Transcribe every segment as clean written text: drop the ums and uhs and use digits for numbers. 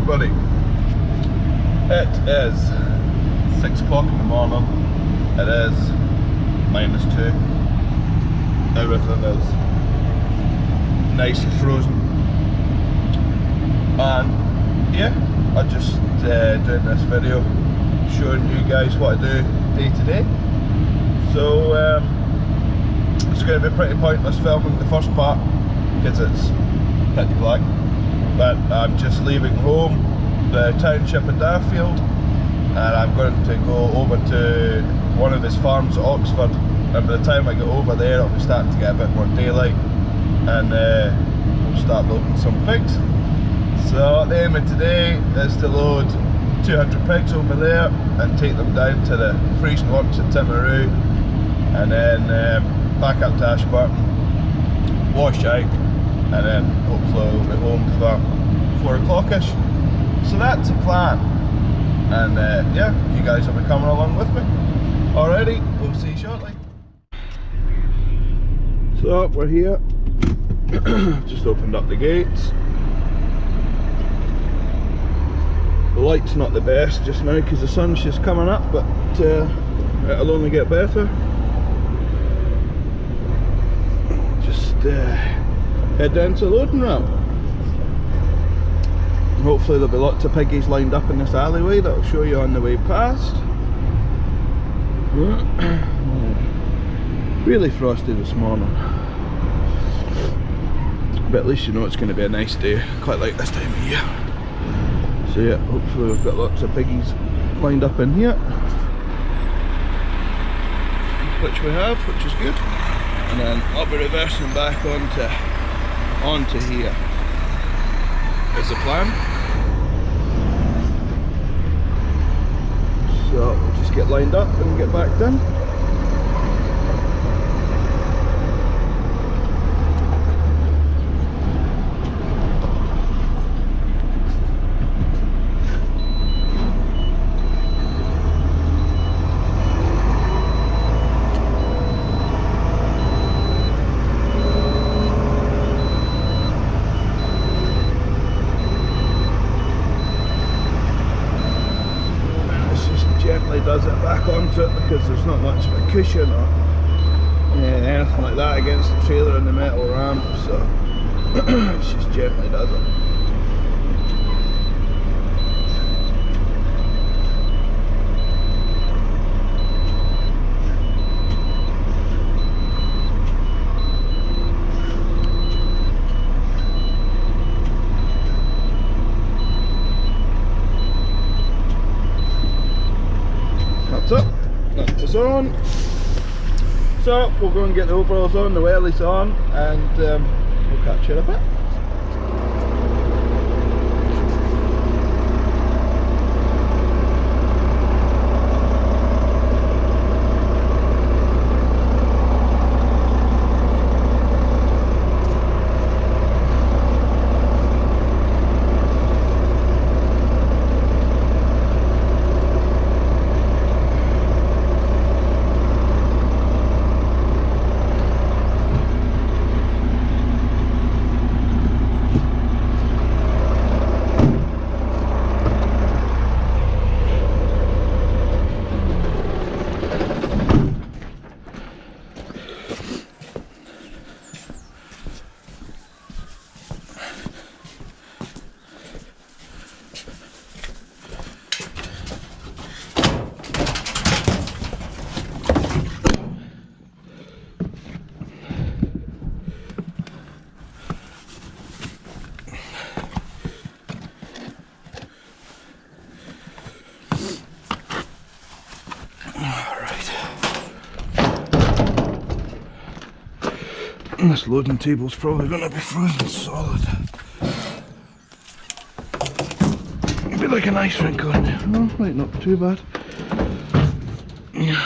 everybody. It is 6 o'clock in the morning. It is -2. Everything is nicely frozen. And yeah, I'm just doing this video showing you guys what I do day to day. So it's going to be pretty pointless filming the first part because it's pitch black. But I'm just leaving home, the township of Darfield, and I'm going to go over to one of his farms at Oxford, and by the time I get over there it'll be starting to get a bit more daylight, and we'll start loading some pigs. So the aim of today is to load 200 pigs over there and take them down to the freezing works at Timaru, and then back up to Ashburton, wash out, and then hopefully we'll be home for 4 o'clock-ish. So that's the plan, and yeah, you guys will be coming along with me. Alrighty, we'll see you shortly. So we're here. Just opened up the gates. The light's not the best just now because the sun's just coming up, but it'll only get better. Just head down to the loading ramp. And hopefully there'll be lots of piggies lined up in this alleyway that I'll show you on the way past. Really frosty this morning, but at least you know it's going to be a nice day. Quite like this time of year. So yeah, hopefully we've got lots of piggies lined up in here, which we have, which is good. And then I'll be reversing back onto here is the plan. So we'll just get lined up and get back done. Does it back onto it because there's not much of a cushion or anything like that against the trailer and the metal ramp, so it just gently does it. That's on. So we'll go and get the overalls on, the wellies on, and we'll catch you in a bit. This loading table's probably going to be frozen solid. It'd be like an ice rink on there. No, might not be too bad. Yeah.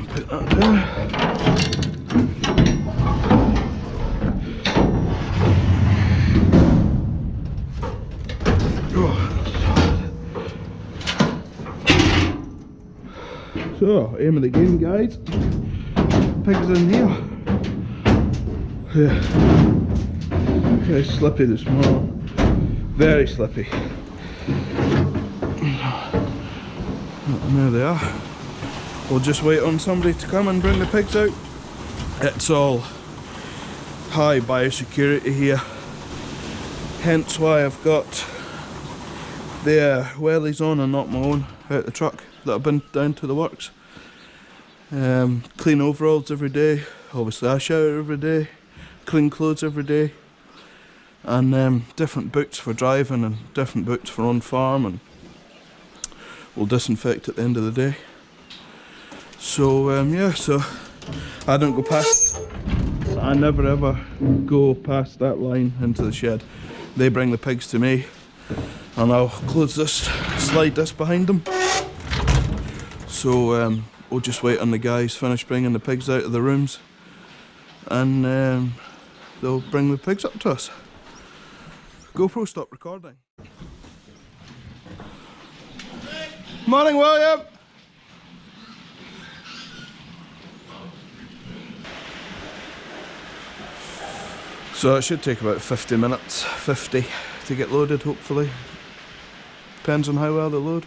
Put that down. So, aim of the game, guys. Pigs in here. Yeah. Very slippy this morning. Very slippy. And there they are. We'll just wait on somebody to come and bring the pigs out. It's all high biosecurity here. Hence why I've got the wellies on and not my own out the truck that I've been down to the works. Clean overalls every day. Obviously I shower every day. Clean clothes every day. And different boots for driving and different boots for on farm, and we'll disinfect at the end of the day. So yeah, so I don't go past, I never ever go past that line into the shed. They bring the pigs to me and I'll close this, slide this behind them. So we'll just wait on the guys finish bringing the pigs out of the rooms, and they'll bring the pigs up to us. GoPro, stop recording. Morning, William! So it should take about 50 minutes, 50 to get loaded, hopefully. Depends on how well they load.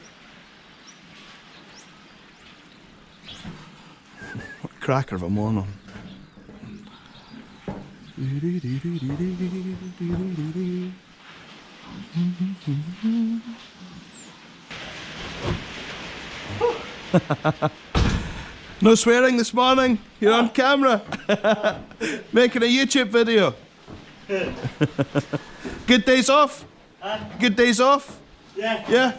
What a cracker of a morning. No swearing this morning, you're on camera. Making a YouTube video. Good days off? Good days off? Yeah. Yeah?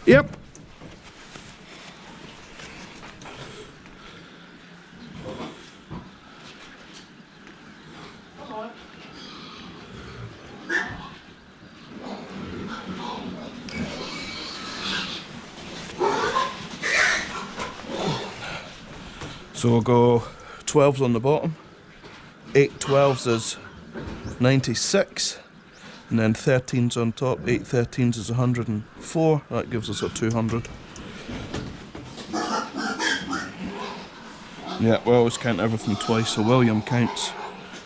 Yep. So we'll go 12s on the bottom, 8 12s is 96, and then 13s on top, 8 13s is 104, that gives us a 200. Yeah, we always count everything twice, so William counts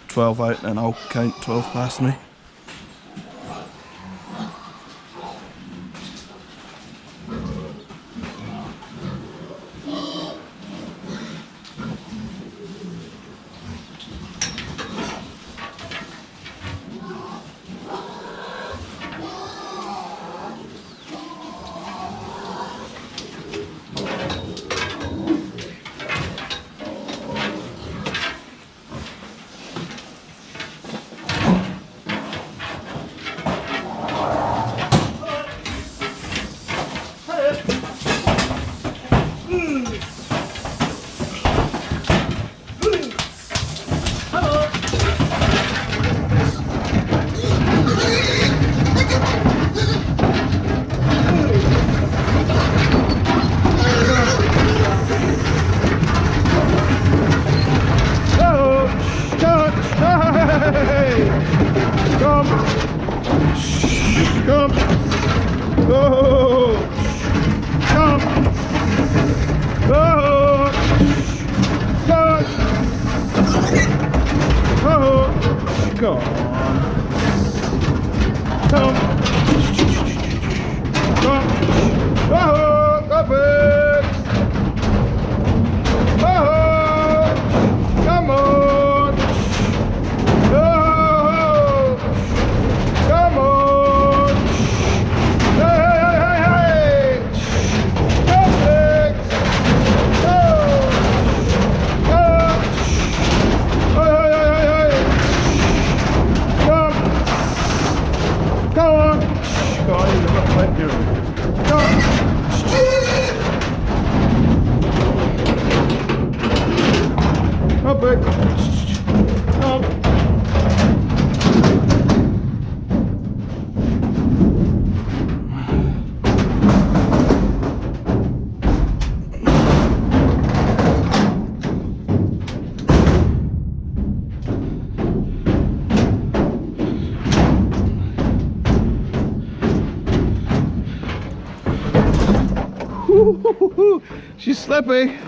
12 out and then I'll count 12 past me. Ooh, she's slippy.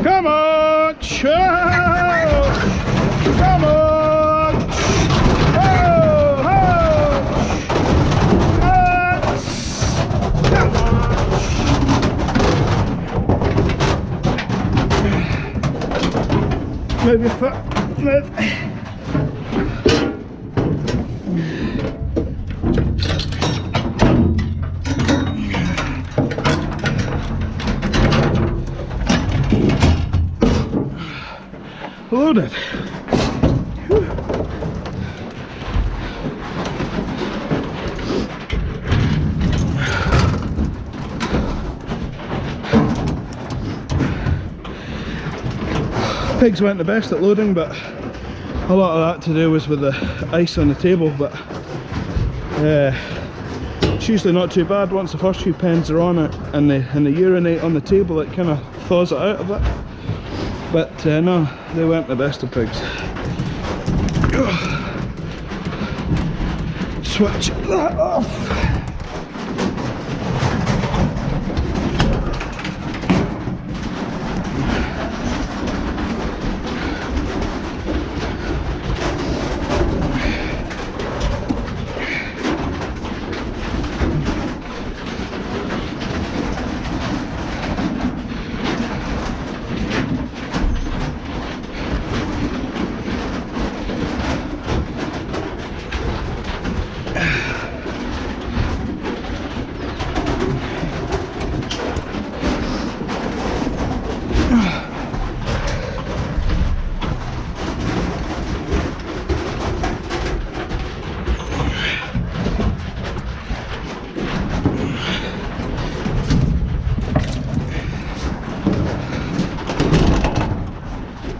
Come on! Ouch! Come on! Oh! Come on! Move your foot. Move. Loaded. Whew. Pigs weren't the best at loading, but a lot of that to do was with the ice on the table, but it's usually not too bad. Once the first few pens are on it and they urinate on the table, it kind of thaws it out of it. But no, they weren't the best of pigs. Switch that off.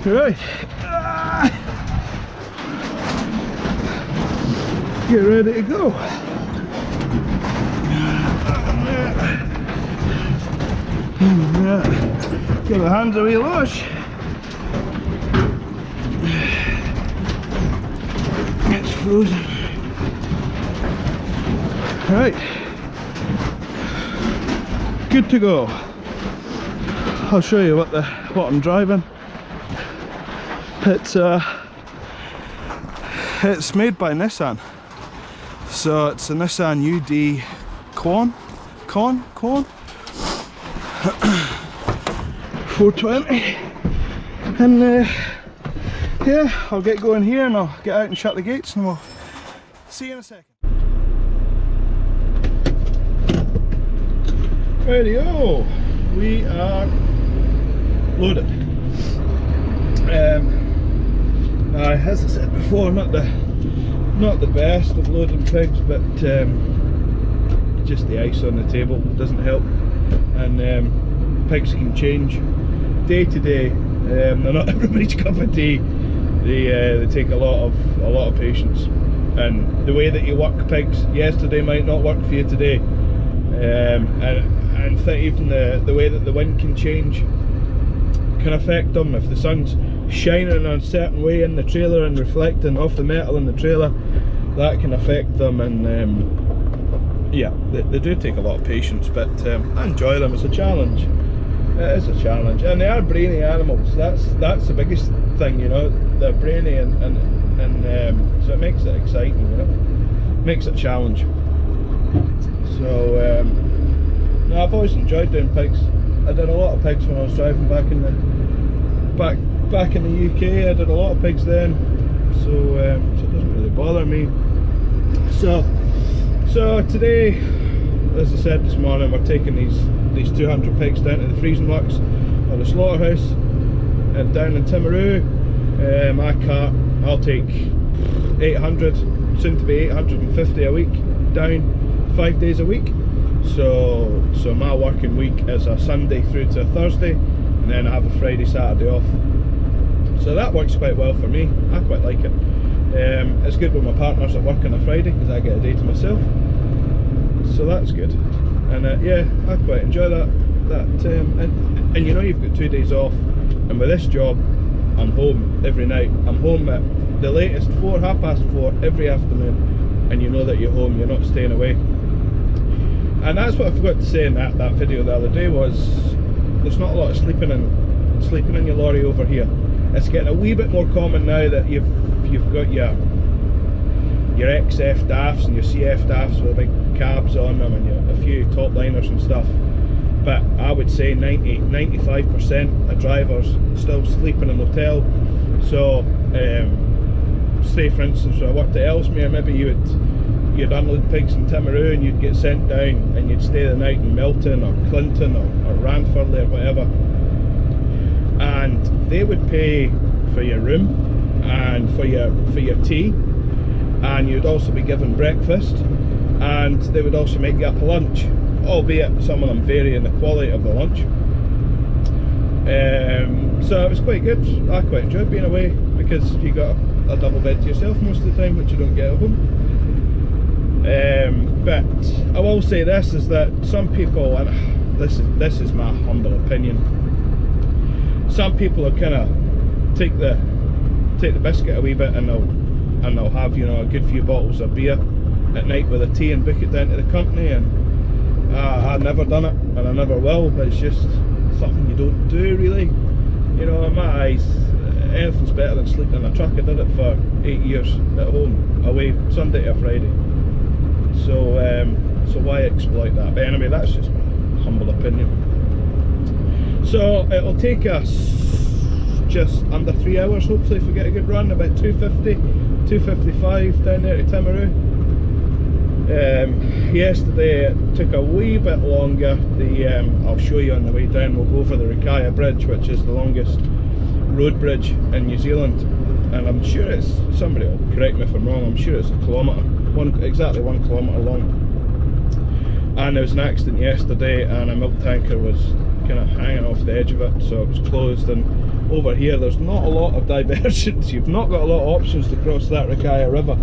Right, get ready to go. Give the hands a wee wash. It's frozen. Right, good to go. I'll show you what I'm driving. It's made by Nissan, so it's a Nissan UD Con 420, and yeah, I'll get going here and I'll get out and shut the gates and we'll see you in a second. Radio, we are loaded. As I said before, not the best of loading pigs, but just the ice on the table doesn't help, and pigs can change day to day. They're not everybody's cup of tea. They take a lot of patience, and the way that you work pigs yesterday might not work for you today, and even the way that the wind can change can affect them. If the sun's shining in a certain way in the trailer and reflecting off the metal in the trailer, that can affect them, and yeah, they do take a lot of patience, but I enjoy them. It's a challenge. It is a challenge, and they are brainy animals. That's the biggest thing, you know. They're brainy, and so it makes it exciting, you know, makes it a challenge. So no, I've always enjoyed doing pigs. I did a lot of pigs when I was driving back in the UK. I did a lot of pigs then, so it doesn't really bother me. So today, as I said this morning, we're taking these 200 pigs down to the freezing works or the slaughterhouse and down in Timaru. My cart, I'll take 800, soon to be 850 a week, down 5 days a week. So my working week is a Sunday through to a Thursday, and then I have a Friday, Saturday off. So that works quite well for me. I quite like it. It's good when my partner's at work on a Friday because I get a day to myself. So that's good. And yeah, I quite enjoy that. And you know, you've got 2 days off, and with this job, I'm home every night. I'm home at the latest 4, 4:30 every afternoon, and you know that you're home. You're not staying away. And that's what I forgot to say in that video the other day, was there's not a lot of sleeping in sleeping in your lorry over here. It's getting a wee bit more common now that you've got your XF DAFs and your CF DAFs with big cabs on them and a few top liners and stuff. But I would say 90–95% of drivers still sleeping in the hotel. So say for instance, when I worked at Ellesmere, maybe you'd unload pigs in Timaru and you'd get sent down and you'd stay the night in Milton or Clinton or Ranfurly or whatever, and they would pay for your room and for your tea, and you'd also be given breakfast, and they would also make you up a lunch, albeit some of them vary in the quality of the lunch. So it was quite good. I quite enjoyed being away because you got a double bed to yourself most of the time, which you don't get at home. But I will say this, is that some people, and this is my humble opinion, some people are kind of take the biscuit a wee bit, and they'll have, you know, a good few bottles of beer at night with a tea and book it down to the company, and I've never done it and I never will. But it's just something you don't do really, you know. In my eyes, anything's better than sleeping in a truck. I did it for 8 years at home, away Sunday to Friday. So why exploit that? But anyway, that's just my humble opinion. So it'll take us just under 3 hours, hopefully, if we get a good run, about 250, 255 down there to Timaru. Yesterday it took a wee bit longer. I'll show you on the way down. We'll go over the Rakaia Bridge, which is the longest road bridge in New Zealand, and I'm sure it's, somebody will correct me if I'm wrong, I'm sure it's a kilometre, exactly 1 kilometre long. And there was an accident yesterday and a milk tanker was kind of hanging off the edge of it, so it was closed. And over here there's not a lot of diversions. You've not got a lot of options to cross that Rakaia River.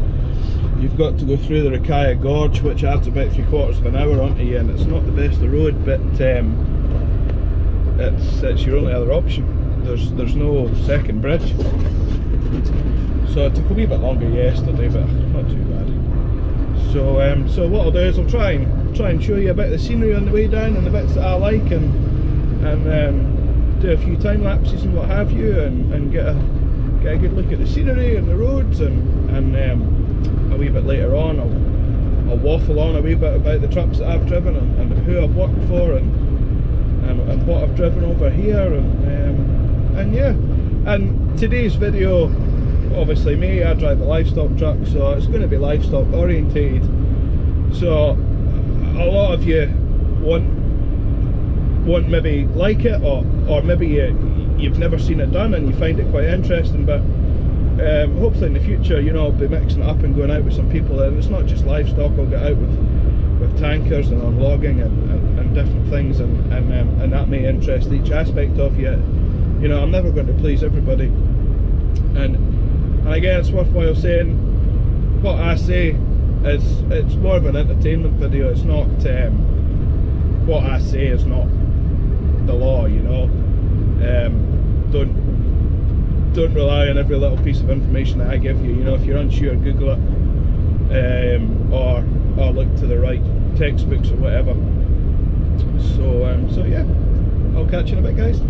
You've got to go through the Rakaia Gorge, which adds about 3/4 of an hour onto you, and it's not the best of road, but it's your only other option. There's no second bridge. So it took a wee bit longer yesterday, but not too bad. So what I'll do is I'll try and show you a bit of the scenery on the way down and the bits that I like, and do a few time lapses and what have you, and get a good look at the scenery and the roads, and a wee bit later on I'll waffle on a wee bit about the trucks that I've driven and who I've worked for and what I've driven over here, and yeah. And today's video, obviously me, I drive a livestock truck, so it's going to be livestock orientated. So a lot of you won't maybe like it, or maybe you've never seen it done and you find it quite interesting, but hopefully in the future, you know, I'll be mixing it up and going out with some people, and it's not just livestock. I'll get out with tankers and on logging and different things, and that may interest each aspect of you. You know, I'm never going to please everybody, and again, it's worthwhile saying what I say is it's more of an entertainment video. It's not what I say is not the law, you know. Don't rely on every little piece of information that I give you. You know, if you're unsure, Google it, or look to the right textbooks or whatever. So yeah, I'll catch you in a bit, guys.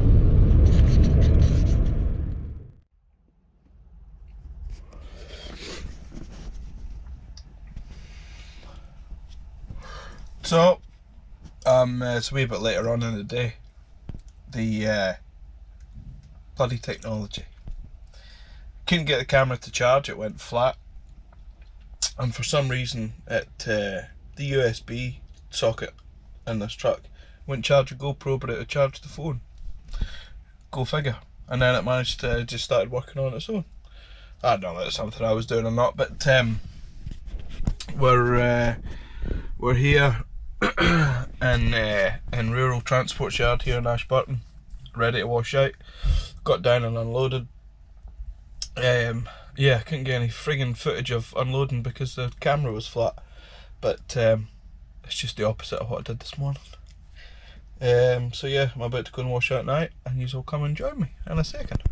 So it's a wee bit later on in the day. The bloody technology. Couldn't get the camera to charge, it went flat, and for some reason the USB socket in this truck wouldn't charge a GoPro, but it would charge the phone. Go figure. And then it managed to just started working on its own. I don't know if it's something I was doing or not, but we're here in Rural Transport Yard here in Ashburton, ready to wash out. Got down and unloaded. Yeah, couldn't get any friggin' footage of unloading because the camera was flat, but it's just the opposite of what I did this morning. So yeah, I'm about to go and wash out now, and you will come and join me in a second.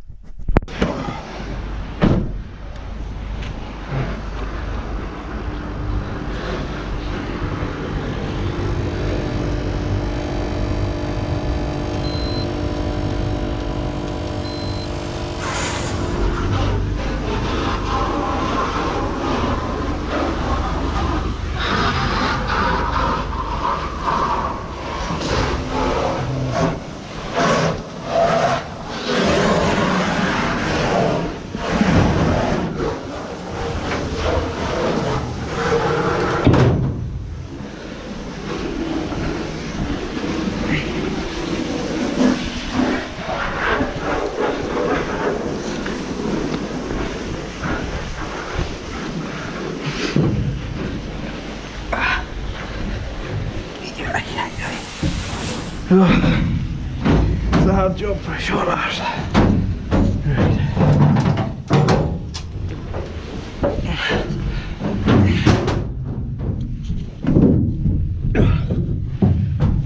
It's a hard job for short arse. Right.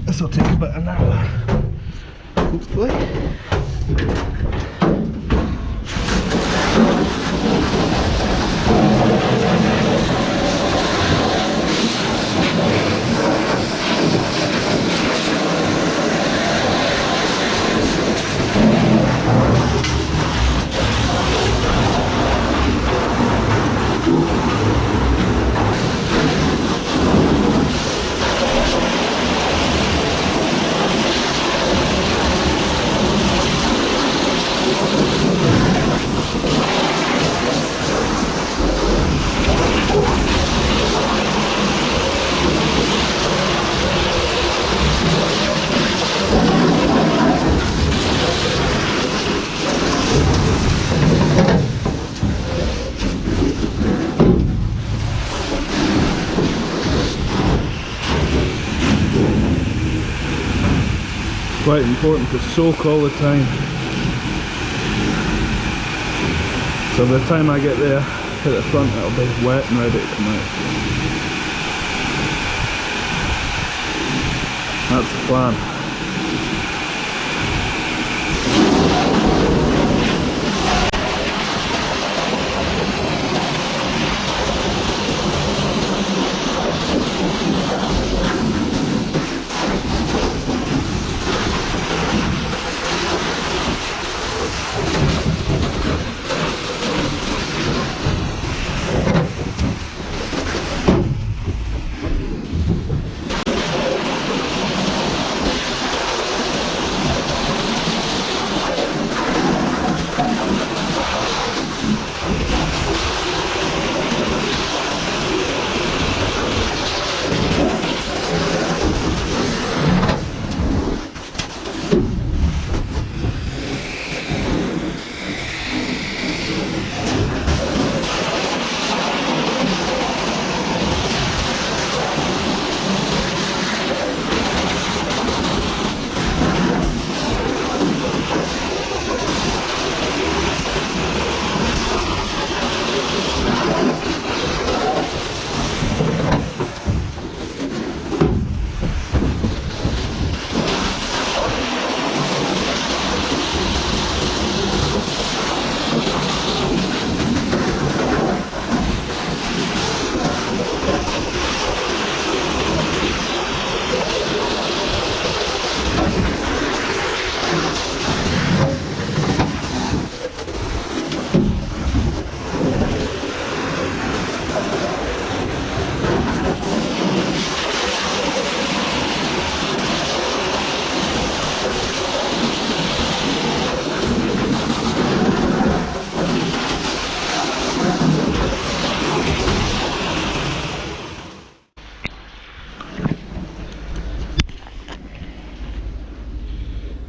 This will take a bit of now, hopefully. Quite important to soak all the time. So by the time I get there to the front, it'll be wet and ready to come out. That's the plan.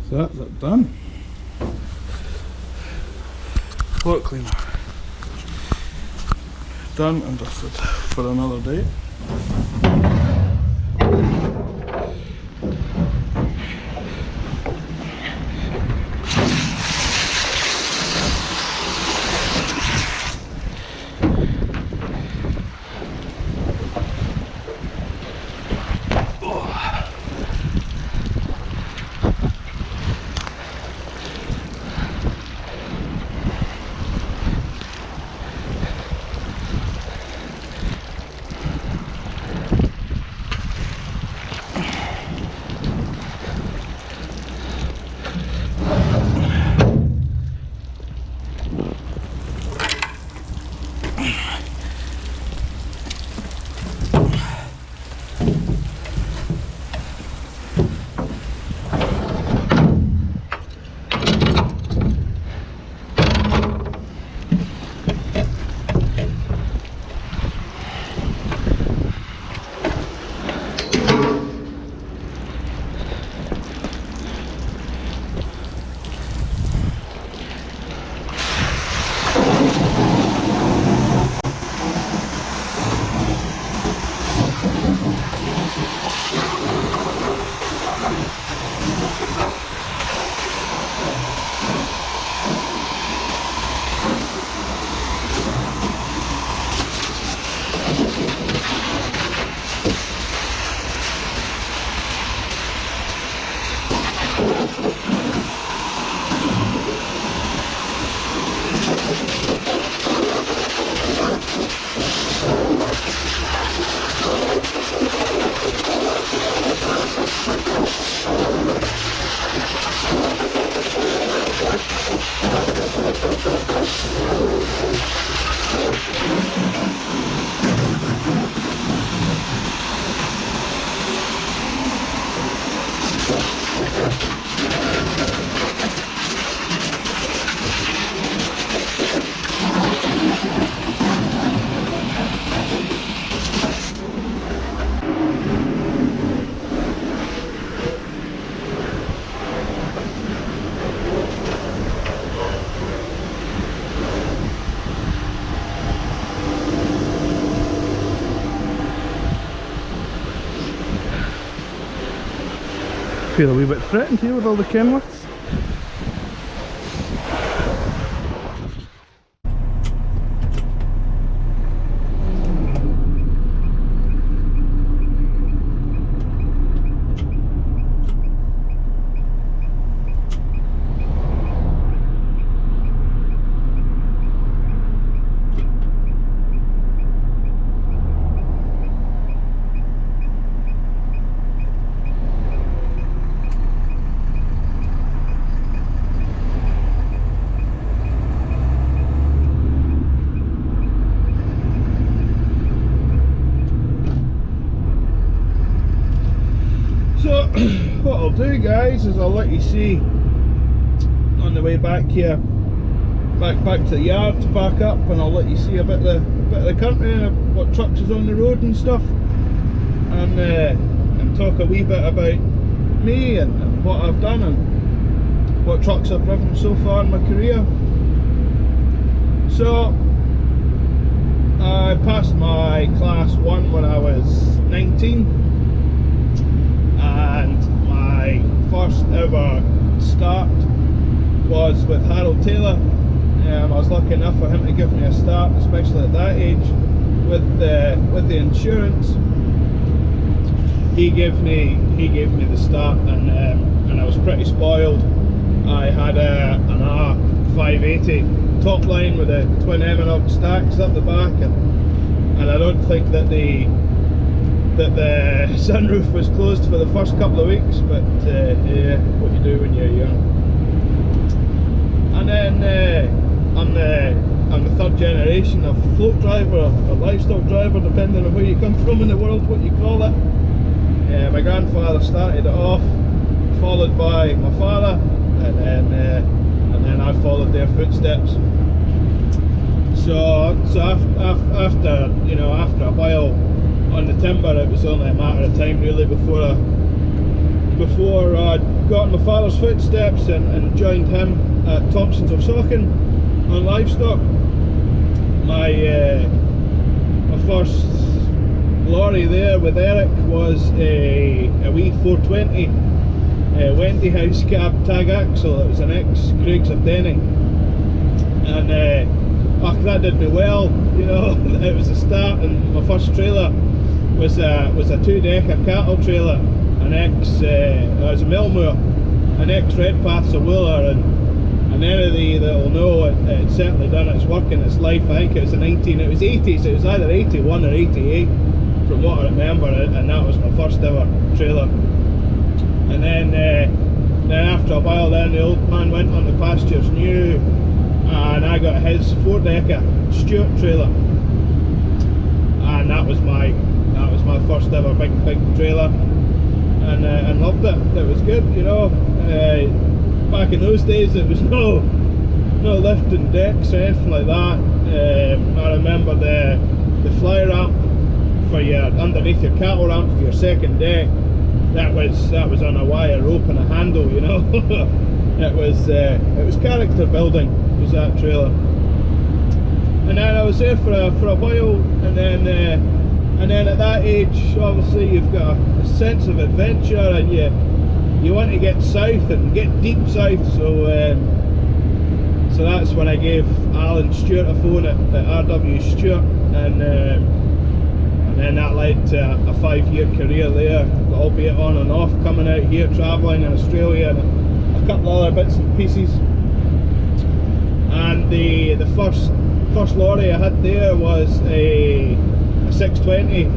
So that's it done. Floor cleaner done and dusted for another day. Feel a wee bit threatened here with all the Kenworths. So what I'll do, guys, is I'll let you see on the way back here, back to the yard to pack up, and I'll let you see a bit of the country and what trucks is on the road and stuff, and talk a wee bit about me and what I've done and what trucks I've driven so far in my career. So I passed my class 1 when I was 19. And my first ever start was with Harold Taylor. I was lucky enough for him to give me a start, especially at that age, with the insurance. He gave me the start, and I was pretty spoiled. I had an R580 top line with a twin Eminence stacks up the back, and I don't think that the sunroof was closed for the first couple of weeks, but yeah, what you do when you're young. And then I'm the third generation of float driver or livestock driver, depending on where you come from in the world, what you call it. My grandfather started it off, followed by my father, and then I followed their footsteps. So after a while on the timber, it was only a matter of time really before I got in my father's footsteps and joined him at Thompson's of Saucon on livestock. My first lorry there with Eric was a wee 420 Wendy House cab tag axle. It was an ex Craig's of Denny, and that did me well, you know. It was a start, and my first trailer was a 2-decker cattle trailer, an ex it was a Millmoor, an ex Redpaths of Wooler, and anybody that'll know it certainly done its work in its life. I think it was it was 80s, it was either 81 or 88 from what I remember, and that was my first ever trailer. And then after a while, then the old man went on the pastures new, and I got his 4-decker Stewart trailer, and that was my first ever big trailer, and loved it. It was good, you know. Back in those days, there was no lifting decks or anything like that. I remember the fly ramp for underneath your cattle ramp for your second deck. That was on a wire rope and a handle, you know. It was character building, was that trailer. And then I was there for a while, and then at that age, obviously you've got a sense of adventure, and you want to get south and get deep south. So that's when I gave Alan Stewart a phone at RW Stewart, and then that led to a 5-year career there, albeit on and off, coming out here, travelling in Australia, and a couple of other bits and pieces. And the first lorry I had there was a 620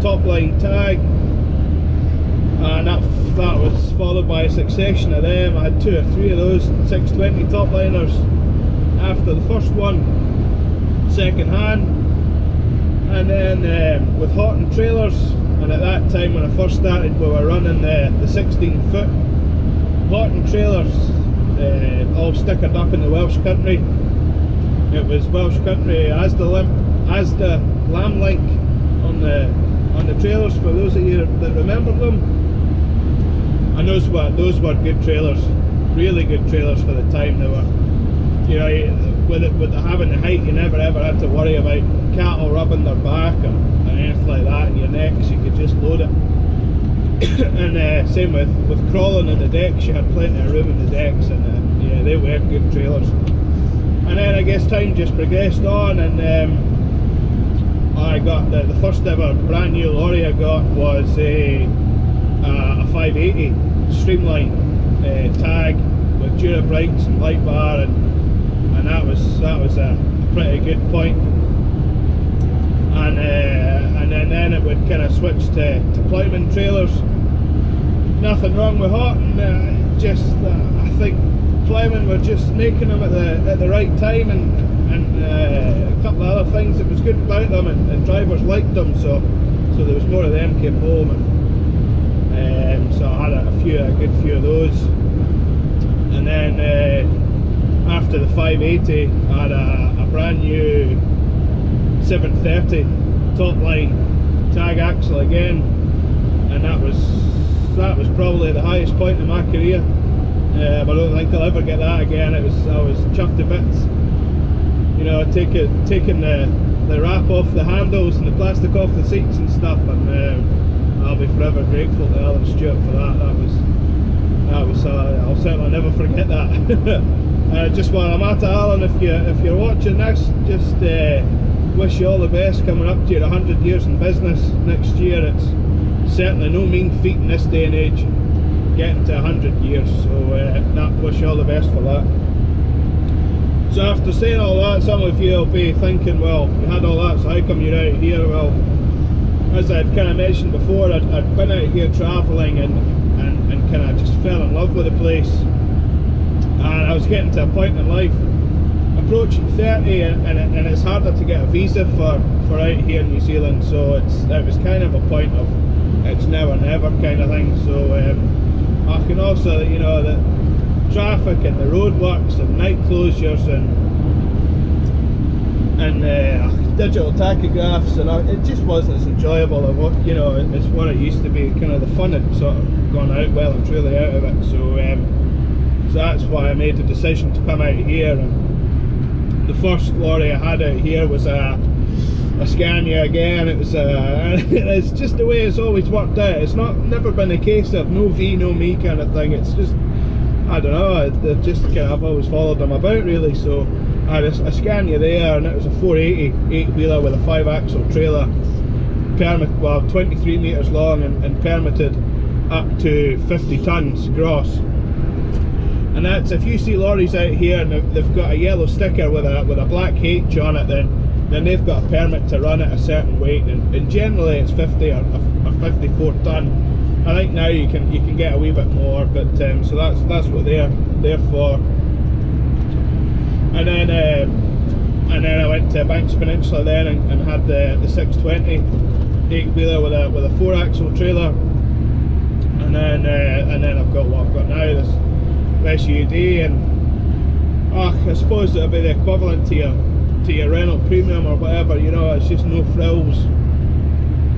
top line tag, and that was followed by a succession of them. I had 2 or 3 of those 620 top liners after the first one, second hand. And then with Horton trailers, and at that time when I first started we were running the 16 foot Horton trailers, all stickered up in the Welsh country. It was Welsh country Asda Lamb Link on the trailers, for those of you that remember them. And those were good trailers, really good trailers for the time. They were, you know, with having the height, you never ever had to worry about cattle rubbing their back or anything like that in your necks. You could just load it. And same with crawling in the decks, you had plenty of room in the decks, and yeah, they were good trailers. And then I guess time just progressed on, and I got the first ever brand new lorry I got was a 580 Streamline tag with Dura brakes and light bar, and that was a pretty good point. And then it would kind of switch to ploughman trailers. Nothing wrong with Horton, just I think ploughman were just making them at the right time, and a couple of other things that was good about them, and drivers liked them, so there was more of them came home, and so I had a good few of those. And then after the 580 I had a brand new 730 top line tag axle again, and that was probably the highest point in my career. I don't think I'll ever get that again. I was chuffed to bits, you know, taking the wrap off the handles and the plastic off the seats and stuff, and I'll be forever grateful to Alan Stewart for that. That was I'll certainly never forget that. Just while I'm at it, Alan, if you're watching this, just wish you all the best coming up to your 100 years in business next year. It's certainly no mean feat in this day and age, getting to 100 years, so wish you all the best for that. So after saying all that, some of you will be thinking, well, you had all that, so how come you're out here? Well, as I'd kind of mentioned before, I'd been out here travelling and kind of just fell in love with the place, and I was getting to a point in life, approaching 30, and it's harder to get a visa for out here in New Zealand, so it was kind of a point of it's now or never kind of thing. So I can also, you know, the traffic and the roadworks and night closures and digital tachographs, and it just wasn't as enjoyable as what, you know, as what it used to be. Kind of the fun had sort of gone out, well and truly out of it. So that's why I made the decision to come out here. And the first lorry I had out here was a Scania again. It was it's just the way it's always worked out. It's never been a case of no V, no me kind of thing. It's just, I don't know, I've always followed them about really. So I had a Scania there, and it was a 480 8-wheeler with a 5-axle trailer, 23 metres long and permitted up to 50 tonnes gross. And that's, if you see lorries out here and they've got a yellow sticker with a black H on it, then they've got a permit to run at a certain weight, and generally it's 50 or 54 tonne. I think now you can get a wee bit more, but so that's what they're for. And then I went to Banks Peninsula then and had the 620 8-wheeler with a 4-axle trailer, and then I've got what I've got now, this SUD, and I suppose it'll be the equivalent to your Renault Premium or whatever, you know. It's just no frills,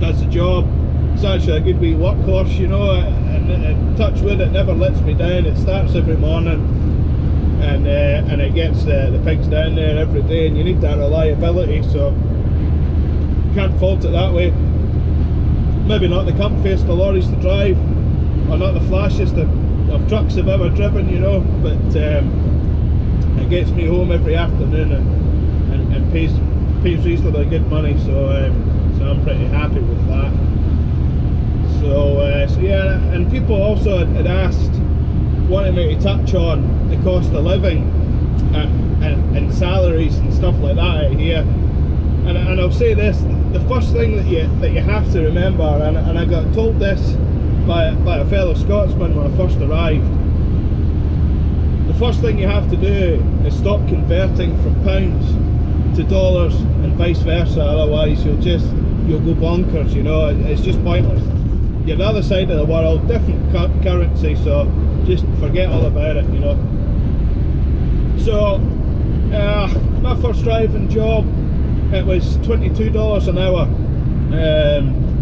does the job. It's actually a good wee workhorse, you know, and touch wood, it never lets me down. It starts every morning, and it gets the pigs down there every day, and you need that reliability, so can't fault it that way. Maybe not the comfiest of lorries to drive, or not the flashiest of trucks I've ever driven, you know, but it gets me home every afternoon and pays reasonably good money, so I'm pretty happy with that. So yeah, and people also had asked, wanted me to touch on the cost of living and salaries and stuff like that out here. And I'll say this: the first thing that you have to remember, and I got told this by a fellow Scotsman when I first arrived. The first thing you have to do is stop converting from pounds to dollars and vice versa, otherwise you'll go bonkers, you know. It's just pointless. You're the other side of the world, different currency, so just forget all about it, you know. So my first driving job, it was $22 an hour,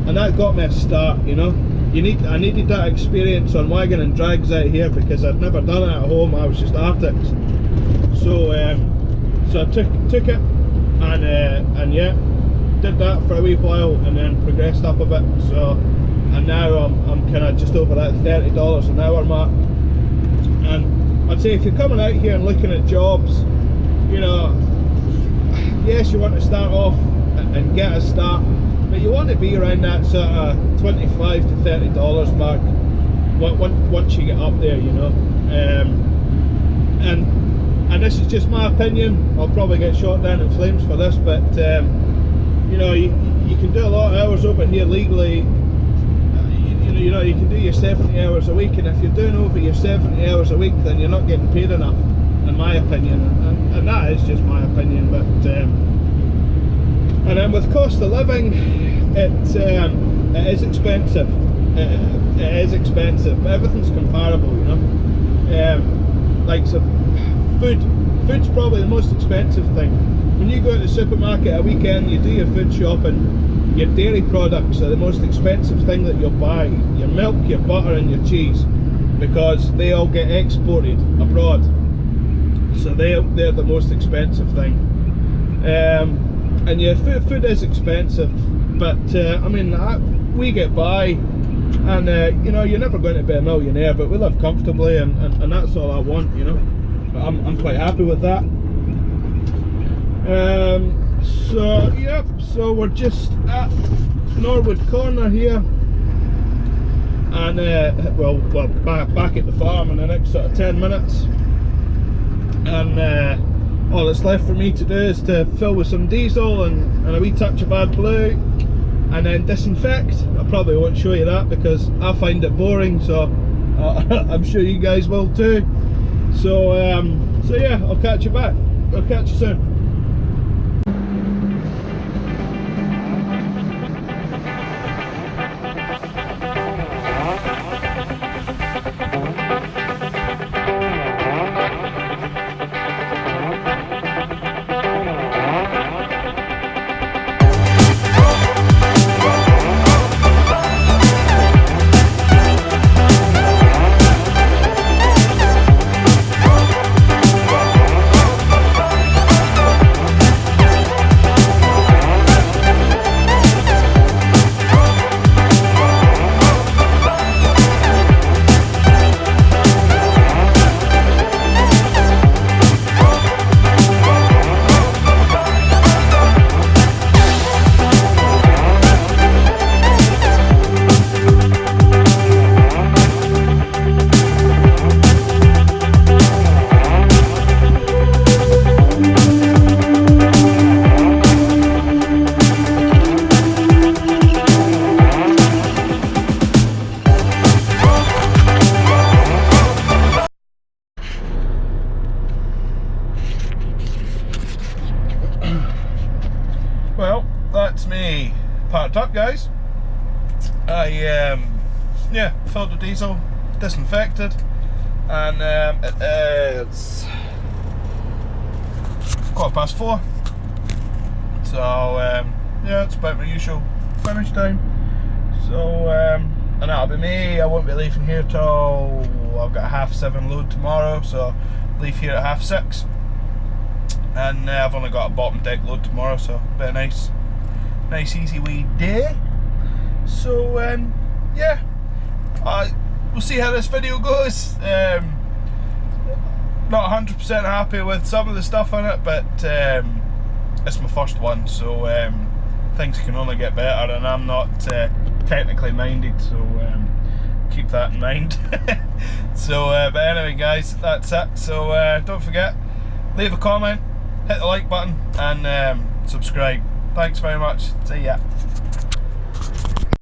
and that got me a start, you know. I needed that experience on wagon and drags out here because I'd never done it at home. I was just Arctics. So I took it and yeah, did that for a wee while and then progressed up a bit. So and now I'm kind of just over that $30 an hour mark. And I'd say if you're coming out here and looking at jobs, you know, yes, you want to start off and get a start, but you want to be around that sort of $25 to $30 mark once you get up there, you know. And this is just my opinion. I'll probably get shot down in flames for this, but you know, you can do a lot of hours over here legally. You know, you can do your 70 hours a week, and if you're doing over your 70 hours a week, then you're not getting paid enough, in my opinion, and that is just my opinion. But and then with cost of living, it is expensive. It is expensive, but everything's comparable, you know. Like so, food's probably the most expensive thing. When you go to the supermarket at a weekend, you do your food shopping, your dairy products are the most expensive thing that you'll buy. Your milk, your butter and your cheese, because they all get exported abroad. So they're the most expensive thing. And yeah, food is expensive, but I mean, we get by, and you know, you're never going to be a millionaire, but we live comfortably, and that's all I want, you know. But I'm quite happy with that. So yeah, so we're just at Norwood Corner here, and well back at the farm in the next sort of 10 minutes, and all that's left for me to do is to fill with some diesel and a wee touch of AdBlue, and then disinfect. I probably won't show you that because I find it boring, so I'm sure you guys will too. So so yeah, I'll catch you back. I'll catch you soon. Well, that's me parked up, guys. I yeah, filled with diesel, disinfected, and it's 4:15. So yeah, it's about my usual finish time. So and that'll be me. I won't be leaving here till I've got a 7:30 load tomorrow, so leave here at 6:30. And I've only got a bottom deck load tomorrow, so a bit of nice easy wee day. So yeah, we'll see how this video goes. Not 100% happy with some of the stuff in it, but it's my first one, so things can only get better, and I'm not technically minded, so keep that in mind. So but anyway guys, that's it. So don't forget, leave a comment, hit the like button, and subscribe. Thanks very much. See ya.